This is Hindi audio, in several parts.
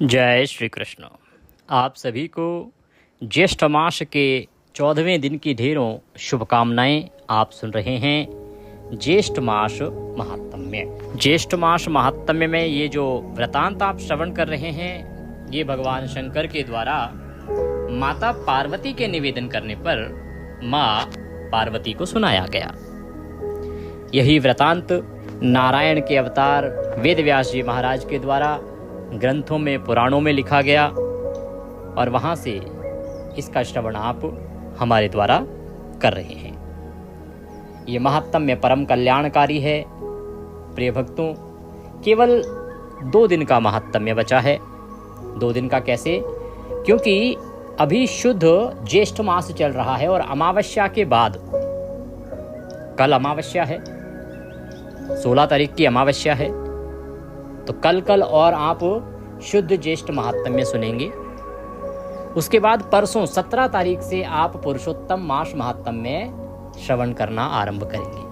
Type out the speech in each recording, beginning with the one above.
जय श्री कृष्ण। आप सभी को ज्येष्ठ मास के 14वें दिन की ढेरों शुभकामनाएं। आप सुन रहे हैं ज्येष्ठ मास महात्म्य। ज्येष्ठ मास महात्म्य में ये जो वृतांत आप श्रवण कर रहे हैं, ये भगवान शंकर के द्वारा माता पार्वती के निवेदन करने पर माँ पार्वती को सुनाया गया। यही वृतांत नारायण के अवतार वेद व्यास जी महाराज के द्वारा ग्रंथों में, पुराणों में लिखा गया और वहाँ से इसका श्रवण आप हमारे द्वारा कर रहे हैं। ये महात्म्य परम कल्याणकारी है। प्रिय भक्तों, केवल 2 दिन का महात्म्य बचा है। 2 दिन का कैसे? क्योंकि अभी शुद्ध ज्येष्ठ मास चल रहा है और अमावस्या के बाद, कल अमावस्या है, 16 तारीख की अमावस्या है, तो कल और आप शुद्ध ज्येष्ठ महात्म्य सुनेंगे। उसके बाद परसों 17 तारीख से आप पुरुषोत्तम मास महात्म्य श्रवण करना आरंभ करेंगे।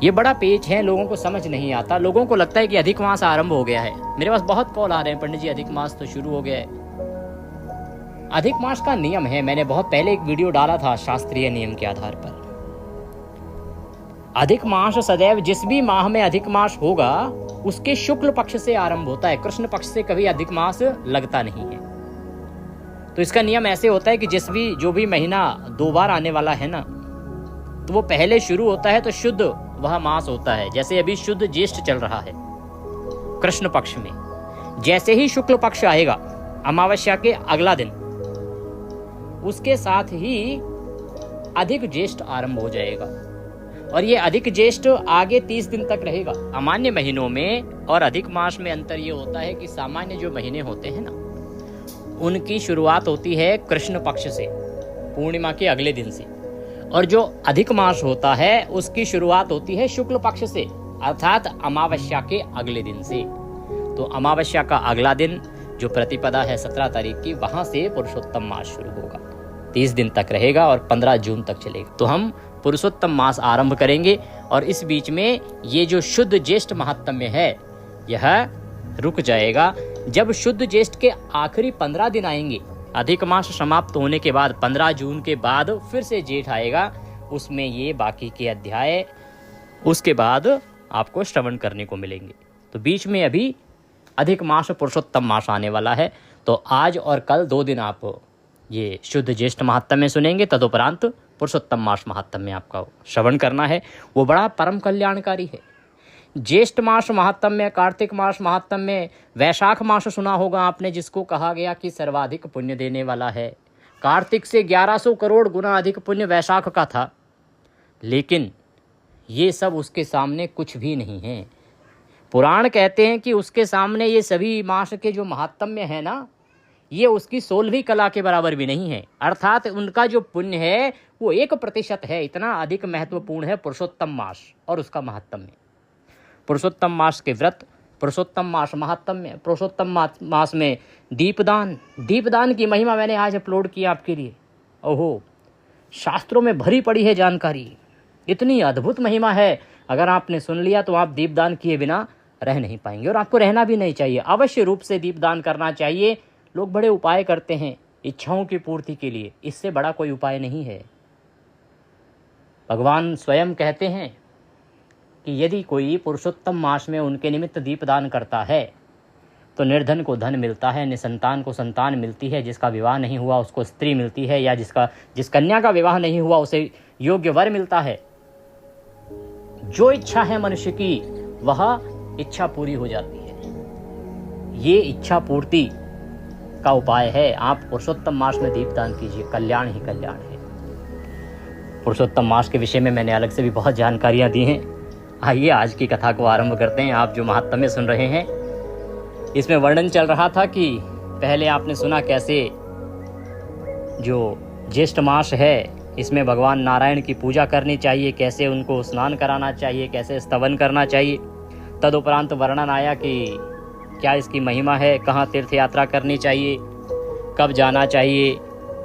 ये बड़ा पेच है, लोगों को समझ नहीं आता। लोगों को लगता है कि अधिक मास आरंभ हो गया है। मेरे पास बहुत कॉल आ रहे हैं, पंडित जी अधिक मास तो शुरू हो गया है। अधिक मास का नियम है, मैंने बहुत पहले एक वीडियो डाला था शास्त्रीय नियम के आधार पर। अधिक मास सदैव जिस भी माह में अधिक मास होगा उसके शुक्ल पक्ष से आरंभ होता है। कृष्ण पक्ष से कभी अधिक मास लगता नहीं है। तो इसका नियम ऐसे होता है कि जो भी महीना 2 बार आने वाला है ना, तो वो पहले शुरू होता है तो शुद्ध वह मास होता है। जैसे अभी शुद्ध ज्येष्ठ चल रहा है कृष्ण पक्ष में, जैसे ही शुक्ल पक्ष आएगा अमावस्या के अगला दिन, उसके साथ ही अधिक ज्येष्ठ आरंभ हो जाएगा। और ये अधिक ज्येष्ठ आगे 30 दिन तक रहेगा। सामान्य महीनों में और अधिक मास में अंतर ये होता है कि सामान्य जो महीने होते हैं ना, उनकी शुरुआत होती है कृष्ण पक्ष से, पूर्णिमा के अगले दिन से, और जो अधिक मास होता है उसकी शुरुआत होती है शुक्ल पक्ष से, अर्थात अमावस्या के अगले दिन से। तो अमावस्या का अगला दिन जो प्रतिपदा है 17 तारीख की, वहां से पुरुषोत्तम मास शुरू होगा। 30 दिन तक रहेगा और 15 जून तक चलेगा। तो हम पुरुषोत्तम मास आरंभ करेंगे और इस बीच में ये जो शुद्ध ज्येष्ठ महात्म्य है यह रुक जाएगा। जब शुद्ध ज्येष्ठ के आखिरी 15 दिन आएंगे, अधिक मास समाप्त होने के बाद 15 जून के बाद फिर से जेठ आएगा, उसमें ये बाकी के अध्याय उसके बाद आपको श्रवण करने को मिलेंगे। तो बीच में अभी अधिक मास पुरुषोत्तम मास आने वाला है। तो आज और कल 2 दिन आप ये शुद्ध ज्येष्ठ महात्म्य सुनेंगे, तदुपरांत पुरुषोत्तम मास महात्म्य आपका श्रवण करना है। वो बड़ा परम कल्याणकारी है। ज्येष्ठ मास महात्म्य, कार्तिक मास महात्म्य, वैशाख मास सुना होगा आपने, जिसको कहा गया कि सर्वाधिक पुण्य देने वाला है। कार्तिक से 1100 करोड़ गुना अधिक पुण्य वैशाख का था, लेकिन ये सब उसके सामने कुछ भी नहीं है। पुराण कहते हैं कि उसके सामने ये सभी मास के जो महात्म्य है ना, ये उसकी 16वीं कला के बराबर भी नहीं है। अर्थात उनका जो पुण्य है वो 1% है। इतना अधिक महत्वपूर्ण है पुरुषोत्तम मास और उसका महात्म्य। पुरुषोत्तम मास के व्रत, पुरुषोत्तम मास महात्म्य, पुरुषोत्तम मास में दीपदान की महिमा मैंने आज अपलोड किया आपके लिए। ओहो, शास्त्रों में भरी पड़ी है जानकारी, इतनी अद्भुत महिमा है। अगर आपने सुन लिया तो आप दीपदान किए बिना रह नहीं पाएंगे, और आपको रहना भी नहीं चाहिए। अवश्य रूप से दीपदान करना चाहिए। लोग बड़े उपाय करते हैं इच्छाओं की पूर्ति के लिए, इससे बड़ा कोई उपाय नहीं है। भगवान स्वयं कहते हैं कि यदि कोई पुरुषोत्तम मास में उनके निमित्त दीपदान करता है तो निर्धन को धन मिलता है, निसंतान को संतान मिलती है, जिसका विवाह नहीं हुआ उसको स्त्री मिलती है, या जिस कन्या का विवाह नहीं हुआ उसे योग्य वर मिलता है। जो इच्छा है मनुष्य की वह इच्छा पूरी हो जाती है। ये इच्छा पूर्ति का उपाय है। आप पुरुषोत्तम मास में दीपदान कीजिए, कल्याण ही कल्याण है। पुरुषोत्तम मास के विषय में मैंने अलग से भी बहुत जानकारियां दी हैं। आइए आज की कथा को आरंभ करते हैं। आप जो महात्म्य सुन रहे हैं, इसमें वर्णन चल रहा था कि पहले आपने सुना कैसे जो ज्येष्ठ मास है इसमें भगवान नारायण की पूजा करनी चाहिए, कैसे उनको स्नान कराना चाहिए, कैसे स्तवन करना चाहिए। तदुपरांत वर्णन आया कि क्या इसकी महिमा है, कहाँ तीर्थ यात्रा करनी चाहिए, कब जाना चाहिए,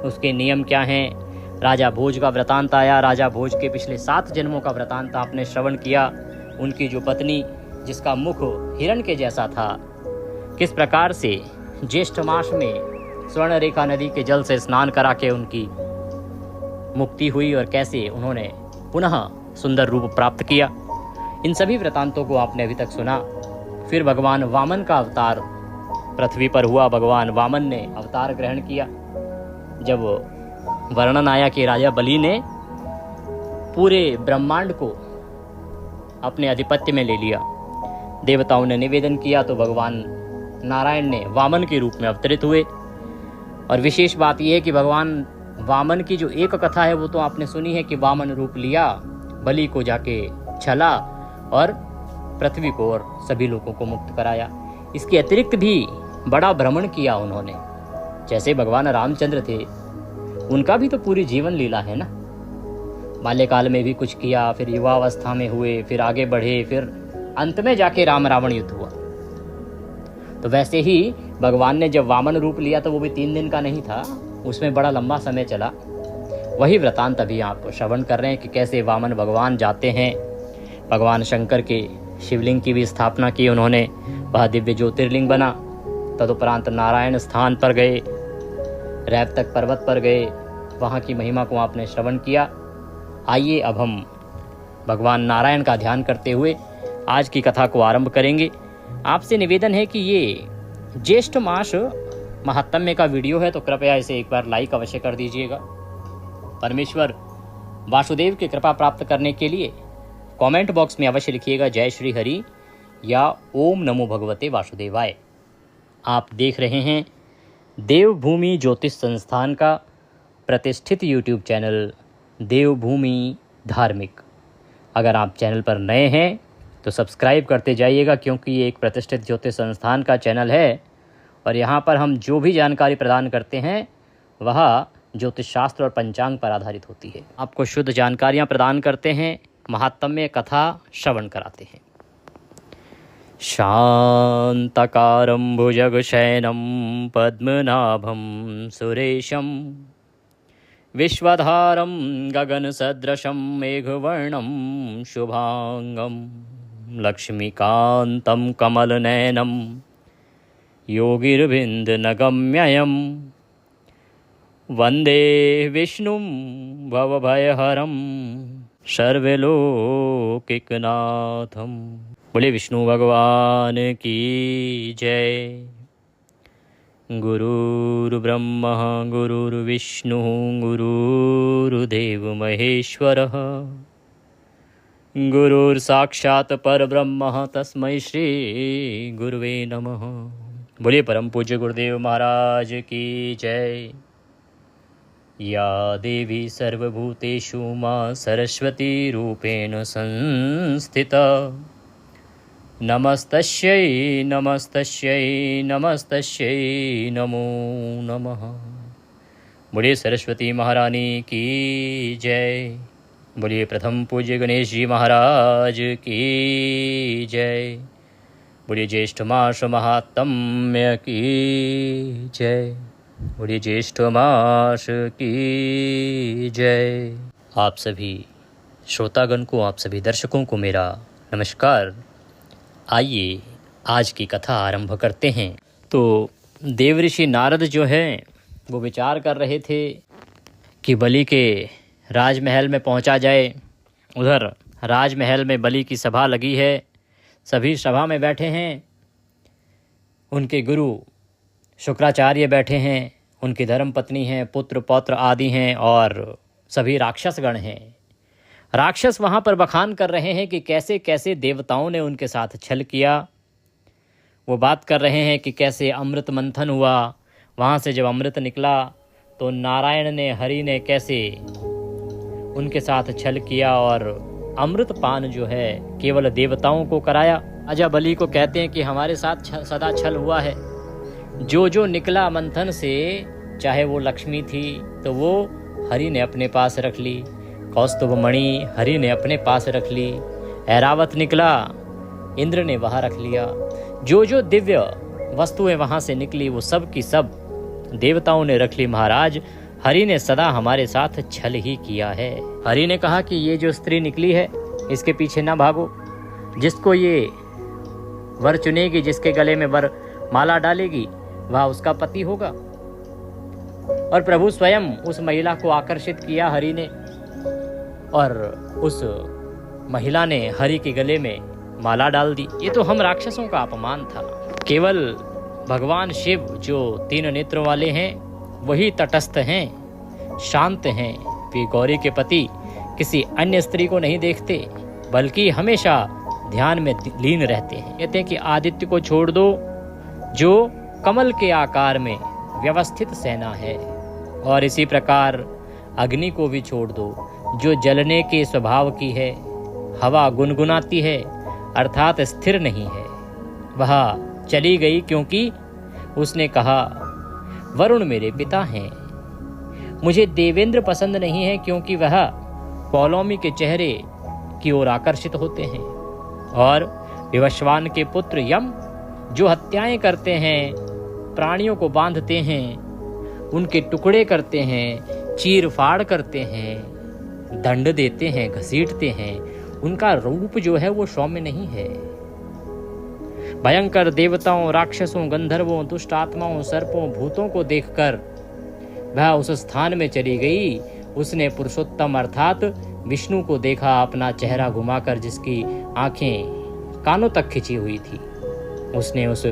उसके नियम क्या हैं। राजा भोज का वृतांत आया। राजा भोज के पिछले 7 जन्मों का वृतांत आपने श्रवण किया। उनकी जो पत्नी, जिसका मुख हिरण के जैसा था, किस प्रकार से ज्येष्ठ मास में स्वर्ण रेखा नदी के जल से स्नान करा के उनकी मुक्ति हुई और कैसे उन्होंने पुनः सुंदर रूप प्राप्त किया। इन सभी वृतांतों को आपने अभी तक सुना। फिर भगवान वामन का अवतार पृथ्वी पर हुआ। भगवान वामन ने अवतार ग्रहण किया। जब वर्णन आया कि राजा बलि ने पूरे ब्रह्मांड को अपने आधिपत्य में ले लिया, देवताओं ने निवेदन किया, तो भगवान नारायण ने वामन के रूप में अवतरित हुए। और विशेष बात यह है कि भगवान वामन की जो एक कथा है वो तो आपने सुनी है कि वामन रूप लिया, बलि को जाके छला और पृथ्वी को और सभी लोगों को मुक्त कराया। इसके अतिरिक्त भी बड़ा भ्रमण किया उन्होंने। जैसे भगवान रामचंद्र थे, उनका भी तो पूरी जीवन लीला है ना। बाल्यकाल में भी कुछ किया, फिर युवावस्था में हुए, फिर आगे बढ़े, फिर अंत में जाके राम रावण युद्ध हुआ। तो वैसे ही भगवान ने जब वामन रूप लिया तो वो भी 3 दिन का नहीं था, उसमें बड़ा लंबा समय चला। वही वृतांत अभी आप श्रवण कर रहे हैं कि कैसे वामन भगवान जाते हैं। भगवान शंकर के शिवलिंग की भी स्थापना की उन्होंने, वह दिव्य ज्योतिर्लिंग बना। तदुपरांत नारायण स्थान पर गए, रैवतक पर्वत पर गए, वहाँ की महिमा को आपने श्रवण किया। आइए अब हम भगवान नारायण का ध्यान करते हुए आज की कथा को आरंभ करेंगे। आपसे निवेदन है कि ये ज्येष्ठ मास महात्म्य का वीडियो है, तो कृपया इसे एक बार लाइक अवश्य कर दीजिएगा। परमेश्वर वासुदेव की कृपा प्राप्त करने के लिए कमेंट बॉक्स में अवश्य लिखिएगा जय श्री हरि या ओम नमो भगवते वासुदेवाय। आप देख रहे हैं देवभूमि ज्योतिष संस्थान का प्रतिष्ठित यूट्यूब चैनल देवभूमि धार्मिक। अगर आप चैनल पर नए हैं तो सब्सक्राइब करते जाइएगा, क्योंकि ये एक प्रतिष्ठित ज्योतिष संस्थान का चैनल है और यहाँ पर हम जो भी जानकारी प्रदान करते हैं वह ज्योतिष शास्त्र और पंचांग पर आधारित होती है। आपको शुद्ध जानकारियाँ प्रदान करते हैं, महात्म्य कथा श्रवण कराते हैं। शांतकारं भुजगशयनं पद्मनाभं सुरेशं विश्वधारं गगनसदृशं मेघवर्णं शुभांगं लक्ष्मीकान्तं कमलनयनं योगिर्विन्दनगम्यं वन्दे विष्णुं भवभयहरं सर्वलोकैकनाथं। बोले विष्णु भगवान की जय। गुरुर्ब्रह्मा गुरुर्विष्णु गुरुर्देव महेश्वरः गुरुर्साक्षात् परब्रह्म तस्मै श्री गुरुवे नमः। बोलिए परम पूज्य गुरुदेव महाराज की जय। या देवी सर्वभूतेषु मां सरस्वती रूपेण संस्थिता नमस्तस्यै नमस्तस्यै नमस्तस्यै नमो नमः। बोलिए सरस्वती महारानी की जय। बोलिए प्रथम पूज्य गणेश जी महाराज की जय। बोलिए ज्येष्ठ मास महात्म्य की जय। बोलिए ज्येष्ठ मास की जय। आप सभी श्रोतागण को, आप सभी दर्शकों को मेरा नमस्कार। आइए आज की कथा आरंभ करते हैं। तो देवऋषि नारद जो हैं वो विचार कर रहे थे कि बलि के राजमहल में पहुंचा जाए। उधर राजमहल में बलि की सभा लगी है, सभी सभा में बैठे हैं। उनके गुरु शुक्राचार्य बैठे हैं, उनकी धर्मपत्नी हैं, पुत्र पौत्र आदि हैं और सभी राक्षसगण हैं। राक्षस वहाँ पर बखान कर रहे हैं कि कैसे कैसे देवताओं ने उनके साथ छल किया। वो बात कर रहे हैं कि कैसे अमृत मंथन हुआ, वहाँ से जब अमृत निकला तो नारायण ने, हरि ने कैसे उनके साथ छल किया और अमृत पान जो है केवल देवताओं को कराया। राजा बलि को कहते हैं कि हमारे साथ सदा छल हुआ है। जो जो निकला मंथन से, चाहे वो लक्ष्मी थी तो वो हरि ने अपने पास रख ली, कौस्तुभ मणि हरि ने अपने पास रख ली, ऐरावत निकला इंद्र ने वहाँ रख लिया। जो जो दिव्य वस्तुएं वहाँ से निकली वो सब की सब देवताओं ने रख ली। महाराज, हरि ने सदा हमारे साथ छल ही किया है। हरि ने कहा कि ये जो स्त्री निकली है इसके पीछे ना भागो, जिसको ये वर चुनेगी, जिसके गले में वर माला डालेगी वह उसका पति होगा। और प्रभु स्वयं उस महिला को आकर्षित किया हरि ने, और उस महिला ने हरि के गले में माला डाल दी। ये तो हम राक्षसों का अपमान था। केवल भगवान शिव जो 3 नेत्रों वाले हैं वही तटस्थ हैं, शांत हैं। वे गौरी के पति किसी अन्य स्त्री को नहीं देखते, बल्कि हमेशा ध्यान में लीन रहते हैं। कहते हैं कि आदित्य को छोड़ दो जो कमल के आकार में व्यवस्थित सेना है, और इसी प्रकार अग्नि को भी छोड़ दो जो जलने के स्वभाव की है। हवा गुनगुनाती है अर्थात स्थिर नहीं है। वह चली गई क्योंकि उसने कहा वरुण मेरे पिता हैं। मुझे देवेंद्र पसंद नहीं है क्योंकि वह पौलोमी के चेहरे की ओर आकर्षित होते हैं, और विवस्वान के पुत्र यम जो हत्याएं करते हैं, प्राणियों को बांधते हैं, उनके टुकड़े करते हैं, चीर फाड़ करते हैं, दंड देते हैं, घसीटते हैं, उनका रूप जो है वो सौम्य नहीं है। भयंकर देवताओं, राक्षसों, गंधर्वों, दुष्ट आत्माओं, सर्पों, भूतों को देखकर वह उस स्थान में चली गई। उसने पुरुषोत्तम अर्थात विष्णु को देखा, अपना चेहरा घुमाकर, जिसकी आंखें कानों तक खिंची हुई थी। उसने उस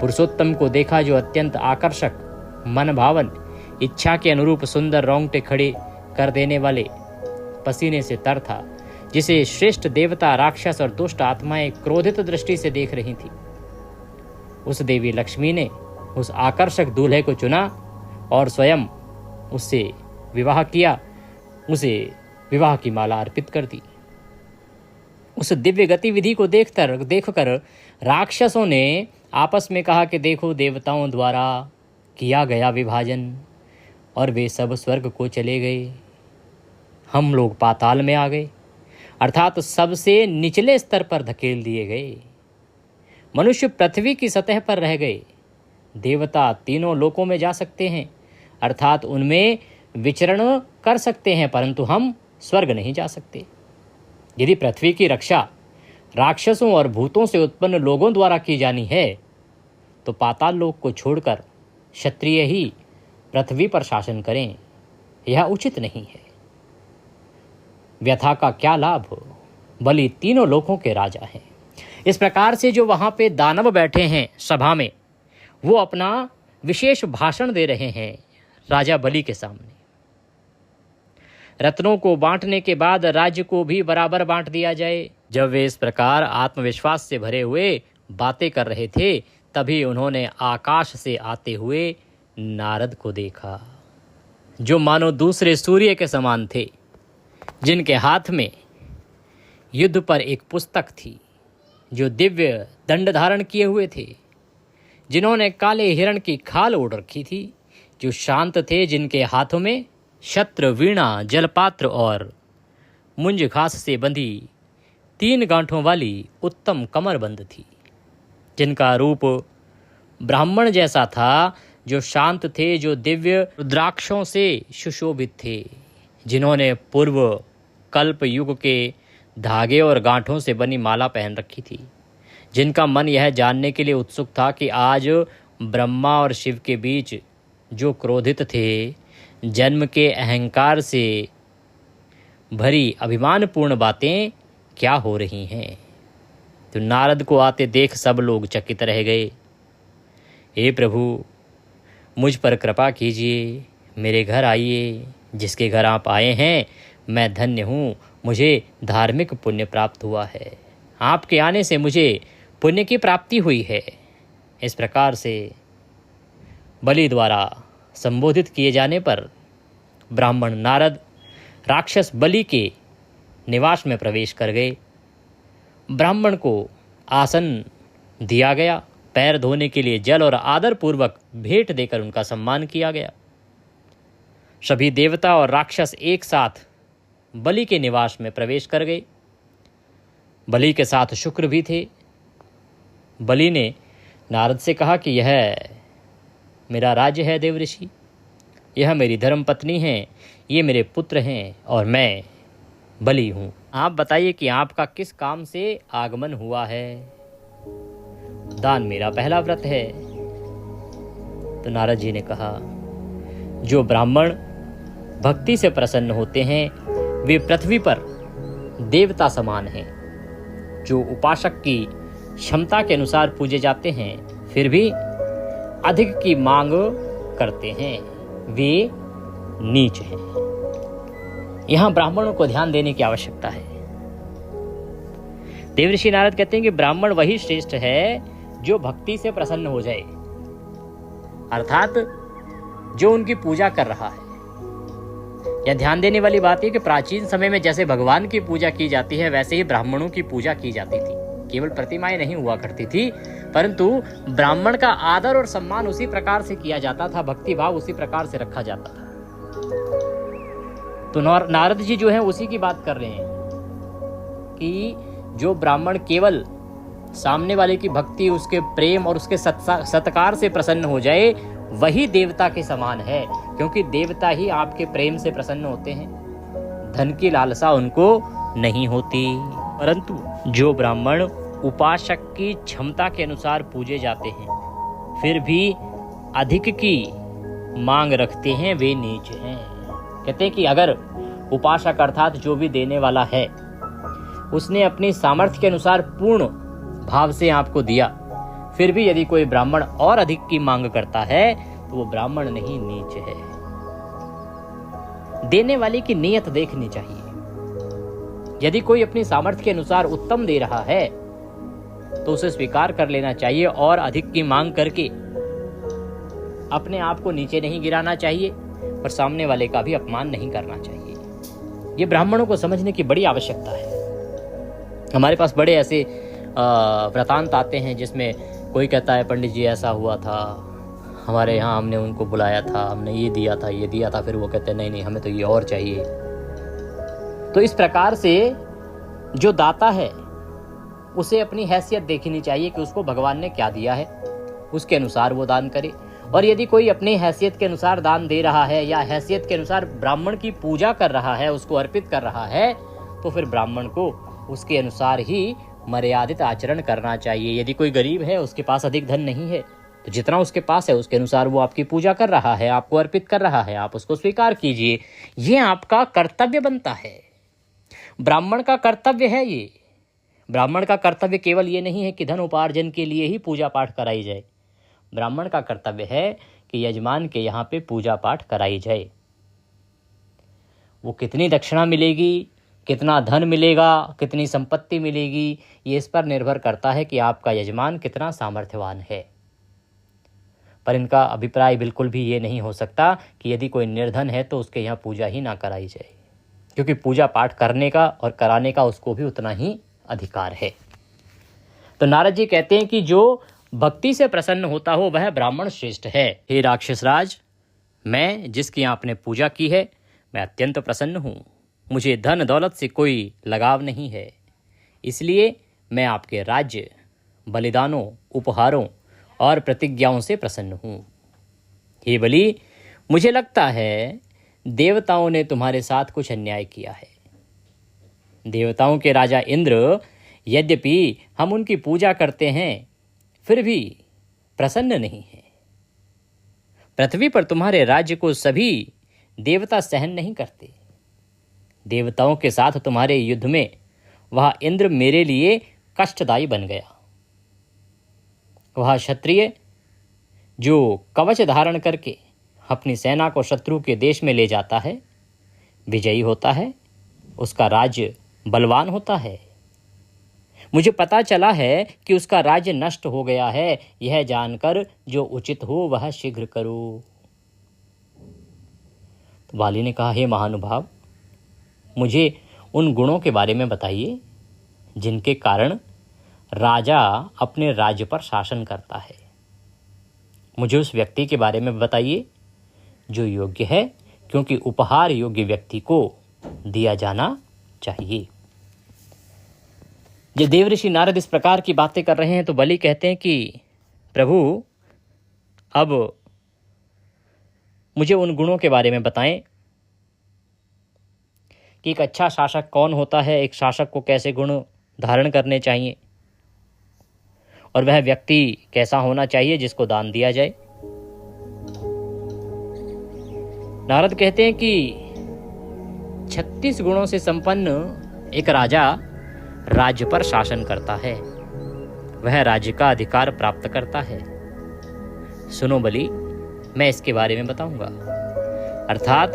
पुरुषोत्तम को देखा जो अत्यंत आकर्षक, मन भावन, इच्छा के अनुरूप सुंदर, रोंगटे खड़े कर देने वाले, पसीने से तर था, जिसे श्रेष्ठ देवता, राक्षस और दुष्ट आत्माएं क्रोधित दृष्टि से देख रही थी। उस देवी लक्ष्मी ने उस आकर्षक दूल्हे को चुना और स्वयं उससे विवाह किया, उसे विवाह की माला अर्पित कर दी। उस दिव्य गतिविधि को देखकर राक्षसों ने आपस में कहा कि देखो, देवताओं द्वारा किया गया विभाजन, और वे सब स्वर्ग को चले गए, हम लोग पाताल में आ गए, अर्थात सबसे निचले स्तर पर धकेल दिए गए। मनुष्य पृथ्वी की सतह पर रह गए। देवता तीनों लोकों में जा सकते हैं, अर्थात उनमें विचरण कर सकते हैं, परंतु हम स्वर्ग नहीं जा सकते। यदि पृथ्वी की रक्षा राक्षसों और भूतों से उत्पन्न लोगों द्वारा की जानी है, तो पाताल लोक को छोड़कर क्षत्रिय ही पृथ्वी पर शासन करें, यह उचित नहीं है। व्यथा का क्या लाभ, बलि तीनों लोकों के राजा हैं। इस प्रकार से जो वहां पे दानव बैठे हैं सभा में, वो अपना विशेष भाषण दे रहे हैं राजा बलि के सामने। रत्नों को बांटने के बाद राज्य को भी बराबर बांट दिया जाए। जब वे इस प्रकार आत्मविश्वास से भरे हुए बातें कर रहे थे, तभी उन्होंने आकाश से आते हुए नारद को देखा, जो मानो दूसरे सूर्य के समान थे, जिनके हाथ में युद्ध पर एक पुस्तक थी, जो दिव्य दंड धारण किए हुए थे, जिन्होंने काले हिरण की खाल ओढ़ रखी थी, जो शांत थे, जिनके हाथों में छत्र, वीणा, जलपात्र और मुंज घास से बंधी 3 गांठों वाली उत्तम कमरबंद थी, जिनका रूप ब्राह्मण जैसा था, जो शांत थे, जो दिव्य रुद्राक्षों से सुशोभित थे, जिन्होंने पूर्व कल्प युग के धागे और गांठों से बनी माला पहन रखी थी, जिनका मन यह जानने के लिए उत्सुक था कि आज ब्रह्मा और शिव के बीच जो क्रोधित थे, जन्म के अहंकार से भरी अभिमानपूर्ण बातें क्या हो रही हैं। तो नारद को आते देख सब लोग चकित रह गए। हे प्रभु, मुझ पर कृपा कीजिए, मेरे घर आइए। जिसके घर आप आए हैं मैं धन्य हूँ, मुझे धार्मिक पुण्य प्राप्त हुआ है। आपके आने से मुझे पुण्य की प्राप्ति हुई है। इस प्रकार से बलि द्वारा संबोधित किए जाने पर ब्राह्मण नारद राक्षस बलि के निवास में प्रवेश कर गए। ब्राह्मण को आसन दिया गया, पैर धोने के लिए जल और आदरपूर्वक भेंट देकर उनका सम्मान किया गया। सभी देवता और राक्षस एक साथ बलि के निवास में प्रवेश कर गए। बलि के साथ शुक्र भी थे। बलि ने नारद से कहा कि यह मेरा राज्य है देवऋषि, यह मेरी धर्मपत्नी हैं, ये मेरे पुत्र हैं और मैं बलि हूँ। आप बताइए कि आपका किस काम से आगमन हुआ है। दान मेरा पहला व्रत है, तो नारद जी ने कहा, जो ब्राह्मण भक्ति से प्रसन्न होते हैं वे पृथ्वी पर देवता समान हैं। जो उपासक की क्षमता के अनुसार पूजे जाते हैं फिर भी अधिक की मांग करते हैं, वे नीच हैं। यहां ब्राह्मणों को ध्यान देने की आवश्यकता है। देवऋषि नारद कहते हैं कि ब्राह्मण वही श्रेष्ठ है जो भक्ति से प्रसन्न हो जाए, अर्थात जो उनकी पूजा कर रहा है। यह ध्यान देने वाली बात है कि प्राचीन समय में जैसे भगवान की पूजा की जाती है वैसे ही ब्राह्मणों की पूजा की जाती थी। केवल प्रतिमाएं नहीं हुआ करती थी, परंतु ब्राह्मण का आदर और सम्मान उसी प्रकार से किया जाता था, भक्ति भाव उसी प्रकार से रखा जाता था। तो नारद जी जो है उसी की बात कर रहे हैं कि जो ब्राह्मण केवल सामने वाले की भक्ति, उसके प्रेम और उसके सत्कार से प्रसन्न हो जाए वही देवता के समान है, क्योंकि देवता ही आपके प्रेम से प्रसन्न होते हैं, धन की लालसा उनको नहीं होती। परंतु जो ब्राह्मण उपासक की क्षमता के अनुसार पूजे जाते हैं फिर भी अधिक की मांग रखते हैं, वे नीच हैं। कहते हैं कि अगर उपासक अर्थात जो भी देने वाला है उसने अपनी सामर्थ्य के अनुसार पूर्ण भाव से आपको दिया, फिर भी यदि कोई ब्राह्मण और अधिक की मांग करता है तो वो ब्राह्मण नहीं, नीच है। देने वाले की नीयत देखनी चाहिए। यदि कोई अपनी सामर्थ्य के अनुसार उत्तम दे रहा है तो उसे स्वीकार कर लेना चाहिए और अधिक की मांग करके अपने आप को नीचे नहीं गिराना चाहिए और सामने वाले का भी अपमान नहीं करना चाहिए। ये ब्राह्मणों को समझने की बड़ी आवश्यकता है। हमारे पास बड़े ऐसे वृतांत आते हैं जिसमें कोई कहता है पंडित जी ऐसा हुआ था, हमारे यहाँ हमने उनको बुलाया था, हमने ये दिया था, फिर वो कहते हैं नहीं हमें तो ये और चाहिए। तो इस प्रकार से जो दाता है उसे अपनी हैसियत देखनी चाहिए कि उसको भगवान ने क्या दिया है, उसके अनुसार वो दान करे। और यदि कोई अपनी हैसियत के अनुसार दान दे रहा है या हैसियत के अनुसार ब्राह्मण की पूजा कर रहा है, उसको अर्पित कर रहा है, तो फिर ब्राह्मण को उसके अनुसार ही मर्यादित आचरण करना चाहिए। यदि कोई गरीब है, उसके पास अधिक धन नहीं है, तो जितना उसके पास है उसके अनुसार वो आपकी पूजा कर रहा है, आपको अर्पित कर रहा है, आप उसको स्वीकार कीजिए। ये आपका कर्तव्य बनता है, ब्राह्मण का कर्तव्य है। ये ब्राह्मण का कर्तव्य केवल ये नहीं है कि धन उपार्जन के लिए ही पूजा पाठ कराई जाए। ब्राह्मण का कर्तव्य है कि यजमान के यहाँ पे पूजा पाठ कराई जाए। वो कितनी दक्षिणा मिलेगी, कितना धन मिलेगा, कितनी संपत्ति मिलेगी, ये इस पर निर्भर करता है कि आपका यजमान कितना सामर्थ्यवान है। पर इनका अभिप्राय बिल्कुल भी ये नहीं हो सकता कि यदि कोई निर्धन है तो उसके यहाँ पूजा ही ना कराई जाए, क्योंकि पूजा पाठ करने का और कराने का उसको भी उतना ही अधिकार है। तो नारद जी कहते हैं कि जो भक्ति से प्रसन्न होता हो वह ब्राह्मण श्रेष्ठ है। हे राक्षसराज, मैं जिसकी आपने पूजा की है मैं अत्यंत प्रसन्न हूँ। मुझे धन दौलत से कोई लगाव नहीं है, इसलिए मैं आपके राज्य, बलिदानों, उपहारों और प्रतिज्ञाओं से प्रसन्न हूँ। हे बलि, मुझे लगता है देवताओं ने तुम्हारे साथ कुछ अन्याय किया है। देवताओं के राजा इंद्र, यद्यपि हम उनकी पूजा करते हैं फिर भी प्रसन्न नहीं है। पृथ्वी पर तुम्हारे राज्य को सभी देवता सहन नहीं करते। देवताओं के साथ तुम्हारे युद्ध में वह इंद्र मेरे लिए कष्टदायी बन गया। वह क्षत्रिय जो कवच धारण करके अपनी सेना को शत्रु के देश में ले जाता है, विजयी होता है, उसका राज्य बलवान होता है। मुझे पता चला है कि उसका राज्य नष्ट हो गया है, यह जानकर जो उचित हो वह शीघ्र करो। तो बाली ने कहा, हे महानुभाव, मुझे उन गुणों के बारे में बताइए जिनके कारण राजा अपने राज्य पर शासन करता है। मुझे उस व्यक्ति के बारे में बताइए जो योग्य है, क्योंकि उपहार योग्य व्यक्ति को दिया जाना चाहिए। जब देवऋषि नारद इस प्रकार की बातें कर रहे हैं तो बलि कहते हैं कि प्रभु, अब मुझे उन गुणों के बारे में बताएं कि एक अच्छा शासक कौन होता है, एक शासक को कैसे गुण धारण करने चाहिए, और वह व्यक्ति कैसा होना चाहिए जिसको दान दिया जाए। नारद कहते हैं कि 36 गुणों से संपन्न एक राजा राज्य पर शासन करता है, वह राज्य का अधिकार प्राप्त करता है। सुनो बलि, मैं इसके बारे में बताऊंगा, अर्थात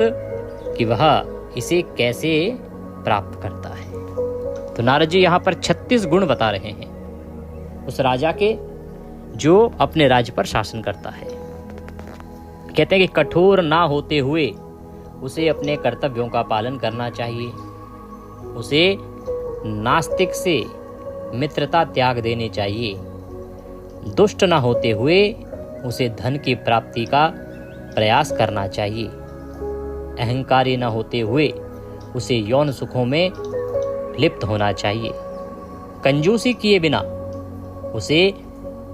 कि वह इसे कैसे प्राप्त करता है। तो नारद जी यहाँ पर 36 गुण बता रहे हैं उस राजा के जो अपने राज्य पर शासन करता है। कहते हैं कि कठोर ना होते हुए उसे अपने कर्तव्यों का पालन करना चाहिए, उसे नास्तिक से मित्रता त्याग देनी चाहिए, दुष्ट ना होते हुए उसे धन की प्राप्ति का प्रयास करना चाहिए, अहंकारी न होते हुए उसे यौन सुखों में लिप्त होना चाहिए, कंजूसी किए बिना उसे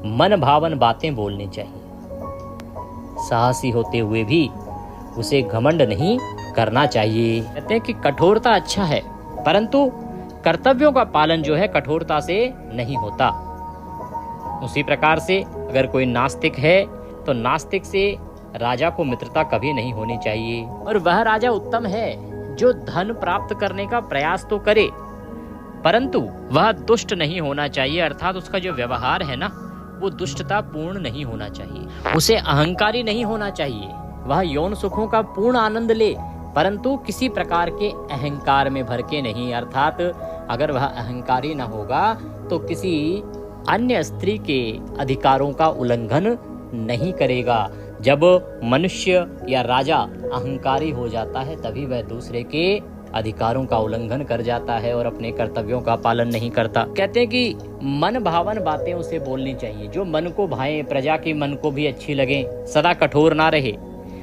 मन भावन बातें बोलनी चाहिए, साहसी होते हुए भी उसे घमंड नहीं करना चाहिए। कहते हैं कि कठोरता अच्छा है, परंतु कर्तव्यों का पालन जो है कठोरता से नहीं होता। उसी प्रकार से अगर कोई नास्तिक है तो नास्तिक से राजा को मित्रता कभी नहीं होनी चाहिए। और वह राजा उत्तम है जो धन प्राप्त करने का प्रयास तो करे, परंतु वह दुष्ट नहीं होना चाहिए, अर्थात उसका जो व्यवहार है ना वो दुष्टता पूर्ण नहीं होना चाहिए। उसे अहंकारी नहीं होना चाहिए, वह यौन सुखों का पूर्ण आनंद ले, परंतु किसी प्रकार के अहंकार में भर के नहीं। अर्थात अगर वह अहंकारी न होगा तो किसी अन्य स्त्री के अधिकारों का उल्लंघन नहीं करेगा। जब मनुष्य या राजा अहंकारी हो जाता है तभी वह दूसरे के अधिकारों का उल्लंघन कर जाता है और अपने कर्तव्यों का पालन नहीं करता। कहते हैं कि मन भावन बातें उसे बोलनी चाहिए, जो मन को भाए, प्रजा के मन को भी अच्छी लगे, सदा कठोर ना रहे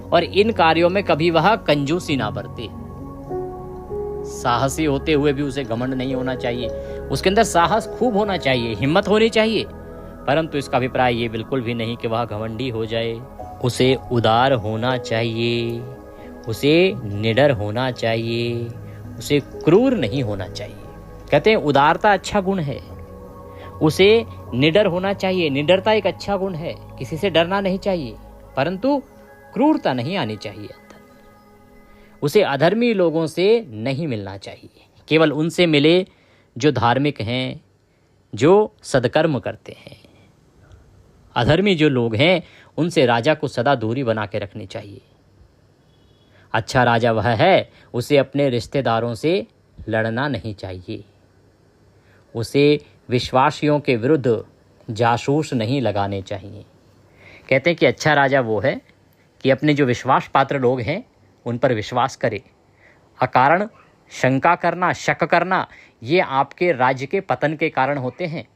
और इन कार्यों में कभी वह कंजूसी ना बरते। साहसी होते हुए भी उसे घमंड नहीं होना चाहिए, उसके अंदर साहस खूब होना चाहिए, हिम्मत होनी चाहिए, परंतु इसका अभिप्राय ये बिल्कुल भी नहीं कि वह घमंडी हो जाए। उसे उदार होना चाहिए, उसे निडर होना चाहिए, उसे क्रूर नहीं होना चाहिए। कहते हैं उदारता अच्छा गुण है, उसे निडर होना चाहिए, निडरता एक अच्छा गुण है, किसी से डरना नहीं चाहिए, परंतु क्रूरता नहीं आनी चाहिए। उसे अधर्मी लोगों से नहीं मिलना चाहिए, केवल उनसे मिले जो धार्मिक हैं, जो सदकर्म करते हैं। अधर्मी जो लोग हैं उनसे राजा को सदा दूरी बना के रखनी चाहिए। अच्छा राजा वह है, उसे अपने रिश्तेदारों से लड़ना नहीं चाहिए, उसे विश्वासियों के विरुद्ध जासूस नहीं लगाने चाहिए। कहते हैं कि अच्छा राजा वो है कि अपने जो विश्वास पात्र लोग हैं उन पर विश्वास करे। अकारण शंका करना, शक करना, ये आपके राज्य के पतन के कारण होते हैं।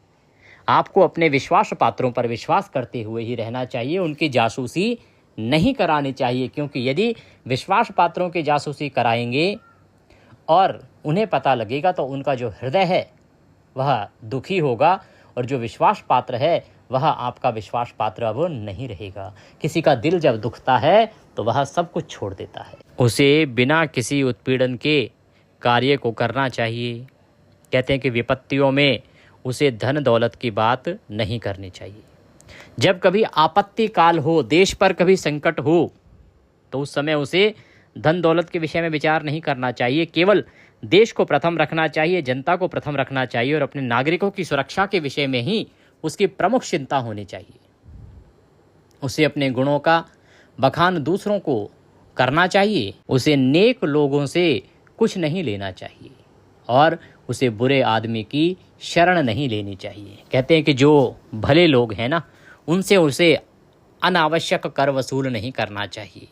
आपको अपने विश्वास पात्रों पर विश्वास करते हुए ही रहना चाहिए, उनकी जासूसी नहीं करानी चाहिए, क्योंकि यदि विश्वास पात्रों की जासूसी कराएंगे और उन्हें पता लगेगा तो उनका जो हृदय है वह दुखी होगा और जो विश्वास पात्र है वह आपका विश्वास पात्र अब नहीं रहेगा। किसी का दिल जब दुखता है तो वह सब कुछ छोड़ देता है। उसे बिना किसी उत्पीड़न के कार्य को करना चाहिए। कहते हैं कि विपत्तियों में उसे धन दौलत की बात नहीं करनी चाहिए। जब कभी आपत्ति काल हो, देश पर कभी संकट हो, तो उस समय उसे धन दौलत के विषय में विचार नहीं करना चाहिए, केवल देश को प्रथम रखना चाहिए, जनता को प्रथम रखना चाहिए और अपने नागरिकों की सुरक्षा के विषय में ही उसकी प्रमुख चिंता होनी चाहिए। उसे अपने गुणों का बखान दूसरों को करना चाहिए, उसे नेक लोगों से कुछ नहीं लेना चाहिए और उसे बुरे आदमी की शरण नहीं लेनी चाहिए। कहते हैं कि जो भले लोग हैं ना, उनसे उसे अनावश्यक कर वसूल नहीं करना चाहिए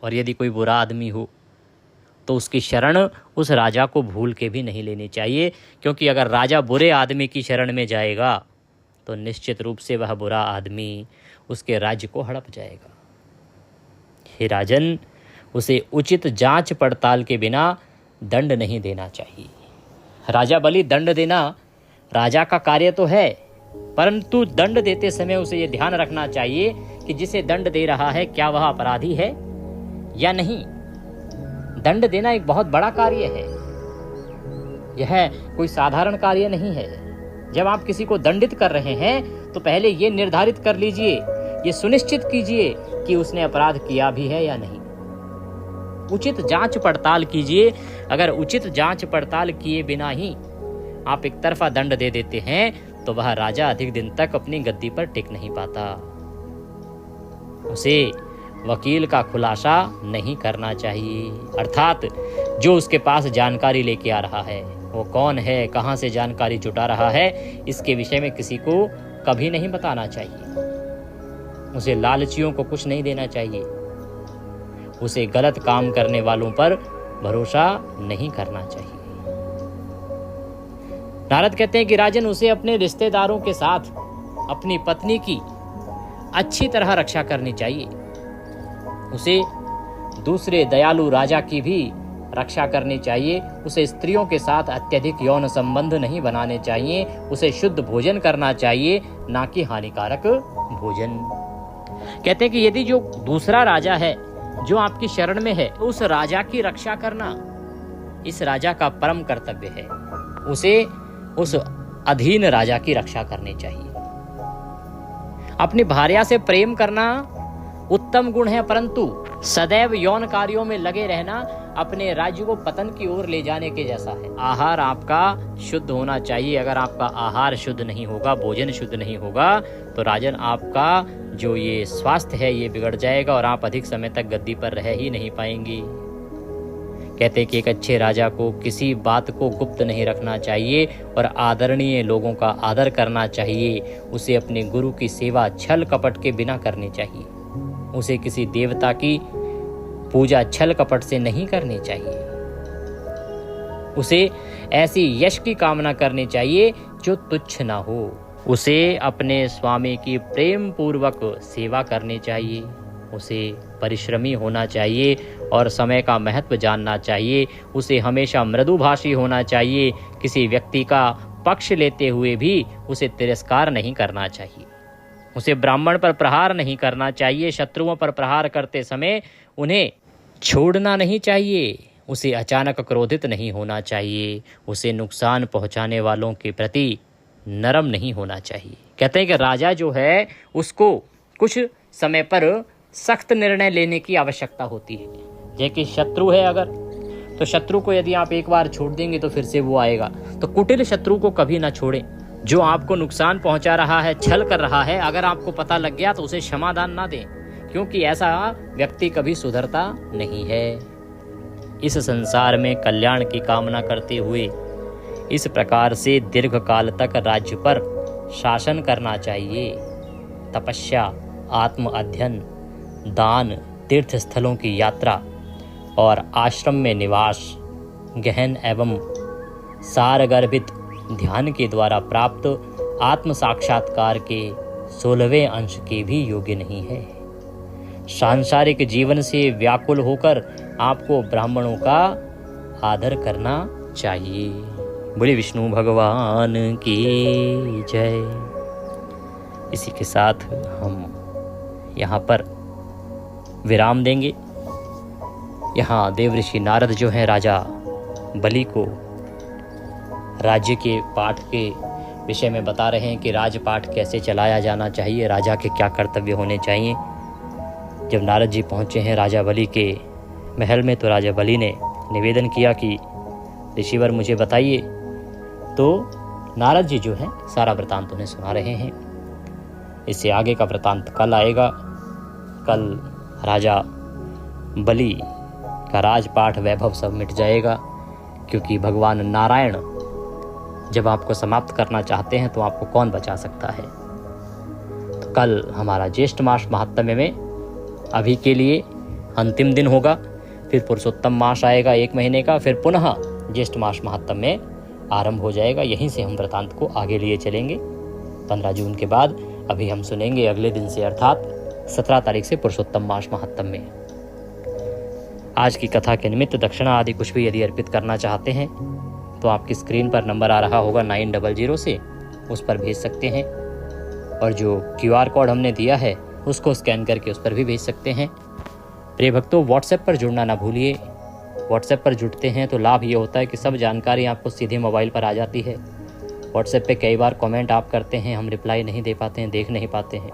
और यदि कोई बुरा आदमी हो तो उसकी शरण उस राजा को भूल के भी नहीं लेनी चाहिए, क्योंकि अगर राजा बुरे आदमी की शरण में जाएगा तो निश्चित रूप से वह बुरा आदमी उसके राज्य को हड़प जाएगा। हे राजन, उसे उचित जांच पड़ताल के बिना दंड नहीं देना चाहिए। राजा बलि, दंड देना राजा का कार्य तो है, परंतु दंड देते समय उसे ये ध्यान रखना चाहिए कि जिसे दंड दे रहा है क्या वह अपराधी है या नहीं। दंड देना एक बहुत बड़ा कार्य है, यह कोई साधारण कार्य नहीं है। जब आप किसी को दंडित कर रहे हैं तो पहले ये निर्धारित कर लीजिए, ये सुनिश्चित कीजिए कि उसने अपराध किया भी है या नहीं। उचित जांच पड़ताल कीजिए। अगर उचित जांच पड़ताल किए बिना ही आप एक तरफा दंड दे देते हैं तो वह राजा अधिक दिन तक अपनी गद्दी पर टिक नहीं पाता। उसे वकील का खुलासा नहीं करना चाहिए, अर्थात जो उसके पास जानकारी लेके आ रहा है वो कौन है, कहाँ से जानकारी जुटा रहा है, इसके विषय में किसी को कभी नहीं बताना चाहिए। उसे लालचियों को कुछ नहीं देना चाहिए। उसे गलत काम करने वालों पर भरोसा नहीं करना चाहिए। नारद कहते हैं कि राजन, उसे अपने रिश्तेदारों के साथ अपनी पत्नी की अच्छी तरह रक्षा करनी चाहिए। उसे दूसरे दयालु राजा की भी रक्षा करनी चाहिए। उसे स्त्रियों के साथ अत्यधिक यौन संबंध नहीं बनाने चाहिए। उसे शुद्ध भोजन करना चाहिए, ना कि हानिकारक भोजन। कहते हैं कि यदि जो दूसरा राजा है जो आपकी शरण में है, उस राजा की रक्षा करना इस राजा का परम कर्तव्य है। उसे उस अधीन राजा की रक्षा करनी चाहिए। अपनी भार्या से प्रेम करना उत्तम गुण है, परंतु सदैव यौन कार्यों में लगे रहना अपने राज्य को पतन की ओर ले जाने के जैसा है। आहार आपका शुद्ध होना चाहिए। अगर आपका आहार शुद्ध नहीं होगा, भोजन शुद्ध नहीं होगा, तो राजन आपका जो ये स्वास्थ्य है ये बिगड़ जाएगा और आप अधिक समय तक गद्दी पर रह ही नहीं पाएंगे। कहते हैं कि एक अच्छे राजा को किसी बात को गुप्त नहीं रखना चाहिए और आदरणीय लोगों का आदर करना चाहिए। उसे अपने गुरु की सेवा छल कपट के बिना करनी चाहिए। उसे किसी देवता की पूजा छल कपट से नहीं करनी चाहिए। उसे ऐसी यश की कामना करनी चाहिए जो तुच्छ ना हो। उसे अपने स्वामी की प्रेम पूर्वक सेवा करनी चाहिए। उसे परिश्रमी होना चाहिए और समय का महत्व जानना चाहिए। उसे हमेशा मृदुभाषी होना चाहिए। किसी व्यक्ति का पक्ष लेते हुए भी उसे तिरस्कार नहीं करना चाहिए। उसे ब्राह्मण पर प्रहार नहीं करना चाहिए। शत्रुओं पर प्रहार करते समय उन्हें छोड़ना नहीं चाहिए। उसे अचानक क्रोधित नहीं होना चाहिए। उसे नुकसान पहुंचाने वालों के प्रति नरम नहीं होना चाहिए। कहते हैं कि राजा जो है उसको कुछ समय पर सख्त निर्णय लेने की आवश्यकता होती है। जैसे कि शत्रु है अगर, तो शत्रु को यदि आप एक बार छोड़ देंगे तो फिर से वो आएगा। तो कुटिल शत्रु को कभी ना छोड़ें। जो आपको नुकसान पहुंचा रहा है, छल कर रहा है, अगर आपको पता लग गया तो उसे क्षमादान ना दें, क्योंकि ऐसा व्यक्ति कभी सुधरता नहीं है। इस संसार में कल्याण की कामना करते हुए इस प्रकार से दीर्घ काल तक राज्य पर शासन करना चाहिए। तपस्या, आत्म अध्ययन, दान, तीर्थ स्थलों की यात्रा और आश्रम में निवास गहन एवं सारगर्भित ध्यान के द्वारा प्राप्त आत्म साक्षात्कार के 16वें अंश के भी योग्य नहीं है। सांसारिक जीवन से व्याकुल होकर आपको ब्राह्मणों का आदर करना चाहिए। बोले विष्णु भगवान की जय। इसी के साथ हम यहाँ पर विराम देंगे। यहाँ देवऋषि नारद जो हैं राजा बलि को राज्य के पाठ के विषय में बता रहे हैं कि राजपाठ कैसे चलाया जाना चाहिए, राजा के क्या कर्तव्य होने चाहिए। जब नारद जी पहुँचे हैं राजा बलि के महल में, तो राजा बलि ने निवेदन किया कि ऋषिवर मुझे बताइए। तो नारद जी जो हैं सारा वृतांत उन्हें सुना रहे हैं। इससे आगे का वृतांत कल आएगा। कल राजा बलि का राजपाठ वैभव सब मिट जाएगा, क्योंकि भगवान नारायण जब आपको समाप्त करना चाहते हैं तो आपको कौन बचा सकता है। तो कल हमारा ज्येष्ठ मास महात्म्य में अभी के लिए अंतिम दिन होगा। फिर पुरुषोत्तम मास आएगा 1 महीने का, फिर पुनः ज्येष्ठ मास महात्म्य में आरंभ हो जाएगा। यहीं से हम वृतांत को आगे लिए चलेंगे। 15 जून के बाद अभी हम सुनेंगे अगले दिन से, अर्थात 17 तारीख से पुरुषोत्तम मास महात्म्य में। आज की कथा के निमित्त दक्षिणा आदि कुछ भी यदि अर्पित करना चाहते हैं तो आपकी स्क्रीन पर नंबर आ रहा होगा 900 से, उस पर भेज सकते हैं। और जो QR कोड हमने दिया है उसको स्कैन करके उस पर भी भेज सकते हैं। प्रिय भक्तों, व्हाट्सएप पर जुड़ना ना भूलिए। व्हाट्सएप पर जुड़ते हैं तो लाभ ये होता है कि सब जानकारी आपको सीधे मोबाइल पर आ जाती है। व्हाट्सएप पे कई बार कमेंट आप करते हैं, हम रिप्लाई नहीं दे पाते हैं, देख नहीं पाते हैं।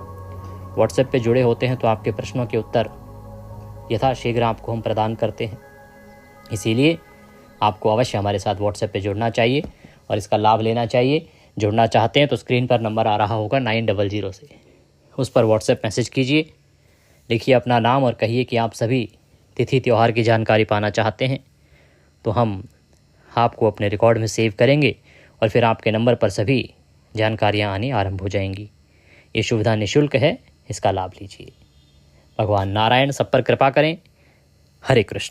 व्हाट्सएप पे जुड़े होते हैं तो आपके प्रश्नों के उत्तर यथाशीघ्र आपको हम प्रदान करते हैं। इसीलिए आपको अवश्य हमारे साथ व्हाट्सएप पे जुड़ना चाहिए और इसका लाभ लेना चाहिए। जुड़ना चाहते हैं तो स्क्रीन पर नंबर आ रहा होगा 900 से, उस पर व्हाट्सएप मैसेज कीजिए, लिखिए अपना नाम और कहिए कि आप सभी तिथि त्यौहार की जानकारी पाना चाहते हैं, तो हम आपको अपने रिकॉर्ड में सेव करेंगे और फिर आपके नंबर पर सभी जानकारियाँ आनी आरंभ हो जाएंगी। ये सुविधा निःशुल्क है, इसका लाभ लीजिए। भगवान नारायण सब पर कृपा करें। हरे कृष्ण।